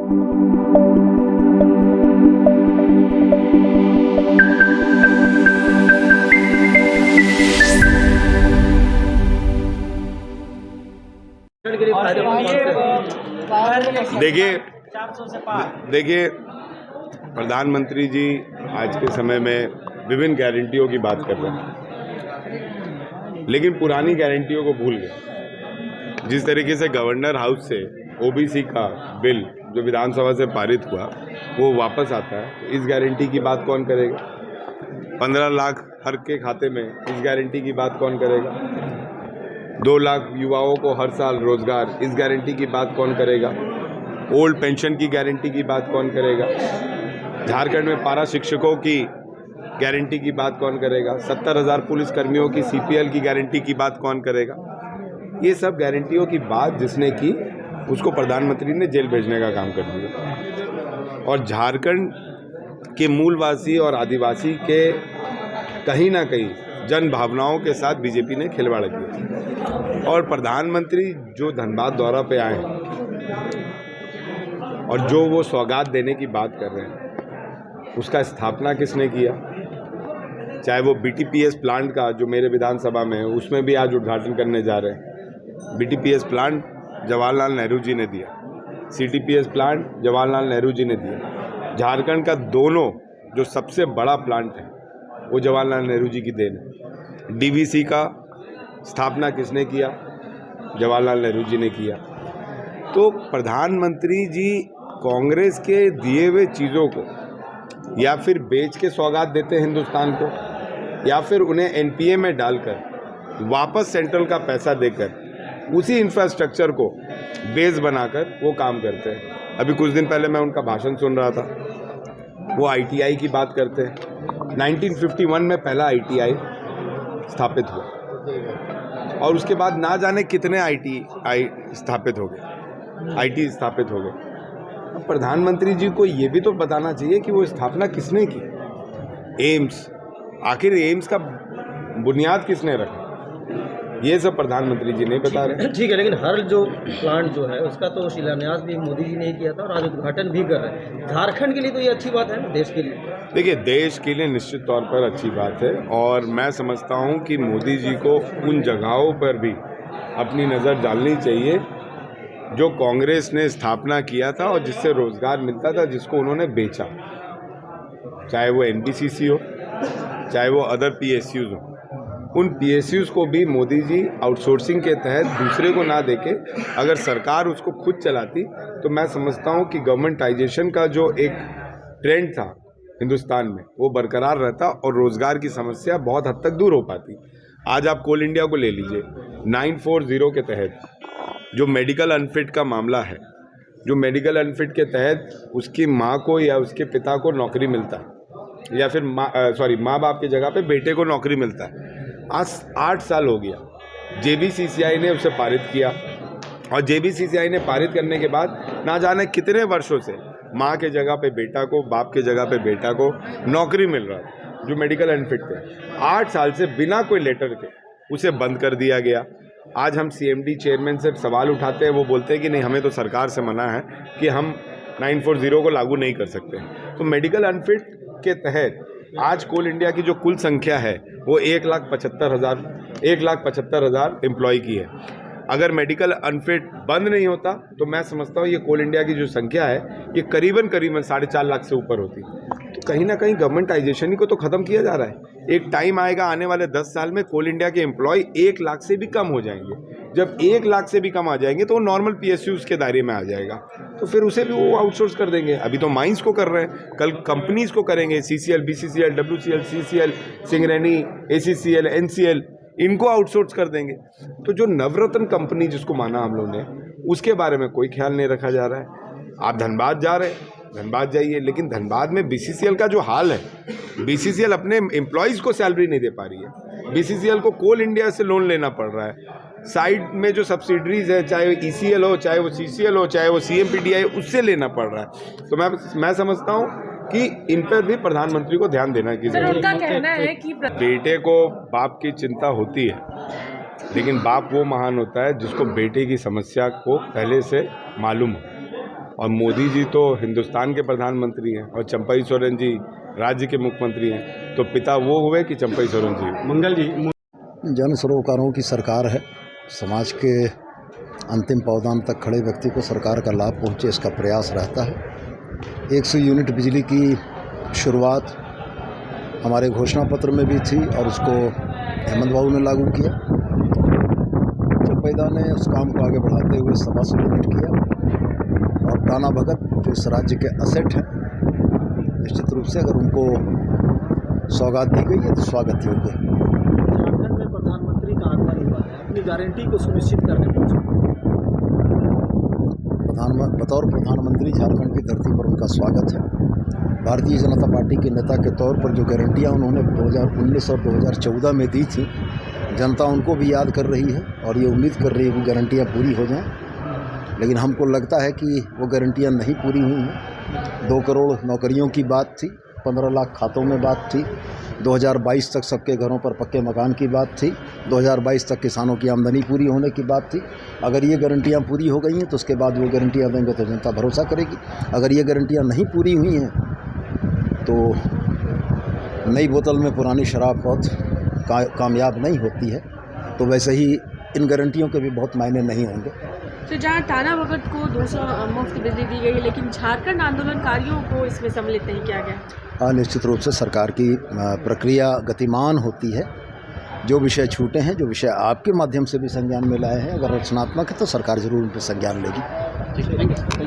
देखिए प्रधानमंत्री जी आज के समय में विभिन्न गारंटियों की बात कर रहे हैं, लेकिन पुरानी गारंटियों को भूल गए। जिस तरीके से गवर्नर हाउस से ओबीसी का बिल जो विधानसभा से पारित हुआ वो वापस आता है, इस गारंटी की बात कौन करेगा? 15 लाख हर के खाते में, इस गारंटी की बात कौन करेगा? 2 लाख युवाओं को हर साल रोजगार, इस गारंटी की बात कौन करेगा? ओल्ड पेंशन की गारंटी की बात कौन करेगा? झारखंड में पारा शिक्षकों की गारंटी की बात कौन करेगा? 70,000 पुलिस कर्मियों की सीपीएल की गारंटी की बात कौन करेगा? ये सब गारंटियों की बात जिसने की उसको प्रधानमंत्री ने जेल भेजने का काम कर दिया। और झारखंड के मूलवासी और आदिवासी के कहीं ना कहीं जन भावनाओं के साथ बीजेपी ने खिलवाड़ किया। और प्रधानमंत्री जो धनबाद दौरा पे आए हैं और जो वो सौगात देने की बात कर रहे हैं, उसका स्थापना किसने किया? चाहे वो बीटीपीएस प्लांट का जो मेरे विधानसभा में है, उसमें भी आज उद्घाटन करने जा रहे हैं। बीटीपीएस प्लांट जवाहरलाल नेहरू जी ने दिया, सीटीपीएस प्लांट जवाहरलाल नेहरू जी ने दिया। झारखंड का दोनों जो सबसे बड़ा प्लांट है वो जवाहरलाल नेहरू जी की देन है। डीवीसी का स्थापना किसने किया? जवाहरलाल नेहरू जी ने किया। तो प्रधानमंत्री जी कांग्रेस के दिए हुए चीज़ों को या फिर बेच के सौगात देते हैं हिंदुस्तान को, या फिर उन्हें एनपीए में डालकर वापस सेंट्रल का पैसा देकर उसी इंफ्रास्ट्रक्चर को बेस बनाकर वो काम करते हैं। अभी कुछ दिन पहले मैं उनका भाषण सुन रहा था, वो आईटीआई की बात करते हैं। 1951 में पहला आईटीआई स्थापित हुआ और उसके बाद ना जाने कितने आईटी स्थापित हो गए। अब प्रधानमंत्री जी को ये भी तो बताना चाहिए कि वो स्थापना किसने की। एम्स, आखिर एम्स का बुनियाद किसने रखा, ये सब प्रधानमंत्री जी नहीं बता रहे। ठीक है, लेकिन हर जो प्लांट जो है उसका तो शिलान्यास भी मोदी जी ने किया था और आज उद्घाटन भी कर रहे हैं। झारखंड के लिए तो ये अच्छी बात है ना, देश के लिए। देखिए, देश के लिए निश्चित तौर पर अच्छी बात है और मैं समझता हूँ कि मोदी जी को उन जगहों पर भी अपनी नज़र डालनी चाहिए जो कांग्रेस ने स्थापना किया था और जिससे रोजगार मिलता था, जिसको उन्होंने बेचा। चाहे वो एनबीसीसी हो, चाहे वो अदर पीएसयूज हो, उन पीएसयूज को भी मोदी जी आउटसोर्सिंग के तहत दूसरे को ना देके अगर सरकार उसको खुद चलाती तो मैं समझता हूँ कि गवर्नमेंटाइजेशन का जो एक ट्रेंड था हिंदुस्तान में वो बरकरार रहता और रोजगार की समस्या बहुत हद तक दूर हो पाती। आज आप कोल इंडिया को ले लीजिए, 940 के तहत जो मेडिकल अनफिट का मामला है, जो मेडिकल अनफिट के तहत उसकी माँ को या उसके पिता को नौकरी मिलता है या फिर माँ बाप की जगह पे बेटे को नौकरी मिलता है, आज 8 साल हो गया। जेबीसीसीआई ने उसे पारित किया और जेबीसीसीआई ने पारित करने के बाद ना जाने कितने वर्षों से माँ के जगह पे बेटा को, बाप के जगह पे बेटा को नौकरी मिल रहा है जो मेडिकल अनफिट थे। 8 साल से बिना कोई लेटर के उसे बंद कर दिया गया। आज हम सीएमडी चेयरमैन से सवाल उठाते हैं, वो बोलते हैं कि नहीं, हमें तो सरकार से मना है कि हम 940 को लागू नहीं कर सकते। तो मेडिकल अनफिट के तहत आज कोल इंडिया की जो कुल संख्या है वो 1,75,000 एम्प्लॉय की है। अगर मेडिकल अनफिट बंद नहीं होता तो मैं समझता हूँ ये कोल इंडिया की जो संख्या है ये करीबन 4.5 लाख से ऊपर होती। तो कहीं ना कहीं गवर्नमेंटाइजेशन ही को तो ख़त्म किया जा रहा है। एक टाइम आएगा आने वाले 10 साल में कोल इंडिया के एम्प्लॉय 1 लाख से भी कम हो जाएंगे। जब 1 लाख से भी कम आ जाएंगे तो वो नॉर्मल पीएसयूज के दायरे में आ जाएगा, तो फिर उसे भी वो आउटसोर्स कर देंगे। अभी तो माइंस को कर रहे हैं, कल कंपनीज को करेंगे, CCL, BCCL, WCL, CCL, Singareni, ACCL, NCL, इनको आउटसोर्स कर देंगे। तो जो नवरत्न कंपनी जिसको माना हम लोग ने, उसके बारे में कोई ख्याल नहीं रखा जा रहा है। आप धनबाद जा रहे हैं, धनबाद जाइए, लेकिन धनबाद में बीसीसीएल का जो हाल है, बीसीसीएल अपने एम्प्लॉयज़ को सैलरी नहीं दे पा रही है। बीसीसीएल को कोल इंडिया से लोन लेना पड़ रहा है। साइड में जो सब्सिडरीज है, चाहे वो ईसीएल हो, चाहे वो सीसीएल हो, चाहे वो सीएमपीडीआई, उससे लेना पड़ रहा है। तो मैं समझता हूँ कि इन पर भी प्रधानमंत्री को ध्यान देना की जरूरत है। उनका कहना है कि बेटे को बाप की चिंता होती है, लेकिन बाप वो महान होता है जिसको बेटे की समस्या को पहले से मालूम हो। और मोदी जी तो हिंदुस्तान के प्रधानमंत्री हैं और चंपई सोरेन जी राज्य के मुख्यमंत्री हैं, तो पिता वो हुए कि चंपई सोरेन जी? मंगल जी, जन सरोकारों की सरकार है। समाज के अंतिम पावदान तक खड़े व्यक्ति को सरकार का लाभ पहुंचे, इसका प्रयास रहता है। 100 यूनिट बिजली की शुरुआत हमारे घोषणा पत्र में भी थी और उसको हेमंत बाबू ने लागू किया। चंपईदा ने उस काम को आगे बढ़ाते हुए 125 यूनिट किया और राणा भगत जो इस राज्य के असेट हैं, निश्चित रूप से अगर उनको सौगात दी गई है तो स्वागत योग्य है। झारखंड में प्रधानमंत्री का आगमन हुआ है, अपनी गारंटी को सुनिश्चित करने पहुंचे। बतौर प्रधानमंत्री झारखंड की धरती पर उनका स्वागत है। भारतीय जनता पार्टी के नेता के तौर पर जो गारंटियां उन्होंने 2019 और 2014 में दी थी, जनता उनको भी याद कर रही है और ये उम्मीद कर रही है कि गारंटियां पूरी हो जाएं। लेकिन हमको लगता है कि वो गारंटियां नहीं पूरी हुई हैं। 2 करोड़ नौकरियों की बात थी, 15 लाख खातों में बात थी, 2022 तक सबके घरों पर पक्के मकान की बात थी, 2022 तक किसानों की आमदनी पूरी होने की बात थी। अगर ये गारंटियां पूरी हो गई हैं तो उसके बाद वो गारंटियां देंगे तो जनता भरोसा करेगी। अगर ये गारंटियां नहीं पूरी हुई हैं तो नई बोतल में पुरानी शराब बहुत कामयाब नहीं होती है। तो वैसे ही इन गारंटियों के भी बहुत मायने नहीं होंगे। तो जहाँ टाना भगत को 200 मुफ्त बिजली दी गई है, लेकिन झारखंड आंदोलनकारियों को इसमें सम्मिलित नहीं किया गया। निश्चित रूप से सरकार की प्रक्रिया गतिमान होती है। जो विषय छूटे हैं, जो विषय आपके माध्यम से भी संज्ञान में लाए हैं, अगर रचनात्मक है तो सरकार जरूर उन पर संज्ञान लेगी।